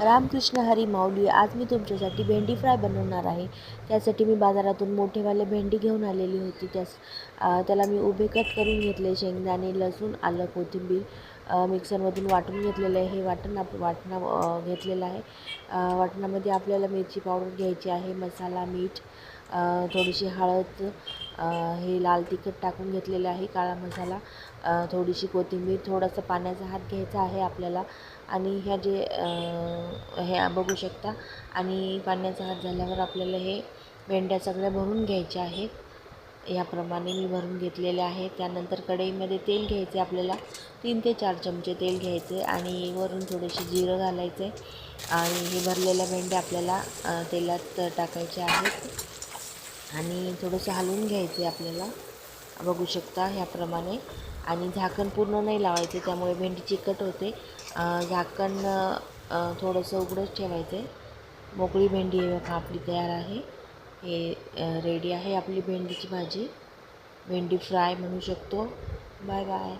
रामकृष्ण हरी माऊली. आज मी तुमच्यासाठी भेंडी फ्राय बनवणार आहे. त्यासाठी मी बाजारातून मोठेवाले भेंडी घेऊन आलेली होती. त्याला मी उभे कट करून घेतले. शेंगदाणे, लसूण, आलं, कोथिंबीर मिक्सरमधून वाटून घेतलेलं आहे. हे वाटणं घेतलेलं आहे. वाटणामध्ये आपल्याला मिरची पावडर घ्यायची आहे, मसाला, मीठ, थोडीशी हळद, हे लाल तिखट टाकून घेतलेले आहे, काळा मसाला, थोडीशी कोथिंबीर, थोडासा पाण्याचा हात घ्यायचा आहे आपल्याला. आणि हे बघू शकता. आणि पाण्याचा हात झाल्यावर आपल्याला हे भेंड्या सगळ्या भरून घ्यायच्या आहेत. याप्रमाणे मी भरून घेतलेले आहे. त्यानंतर कढईमध्ये तेल घ्यायचे आपल्याला. 3 ते 4 चमचे तेल घ्यायचे आणि वरून थोडेसे जिरं घालायचे. आणि हे भरलेल्या भेंड्या आपल्याला तेलात टाकायच्या आहेत आणि थोडंसं हलवून घ्यायचे आपल्याला, बघू शकता ह्याप्रमाणे. आणि झाकण पूर्ण नाही लावायचे, त्यामुळे भेंडी चिकट होते. झाकण थोडंसं उघडंच ठेवायचं आहे. मोकळी भेंडी आपली तयार आहे. हे रेडी आहे आपली भेंडीची भाजी, भेंडी फ्राय म्हणू शकतो. Bye bye.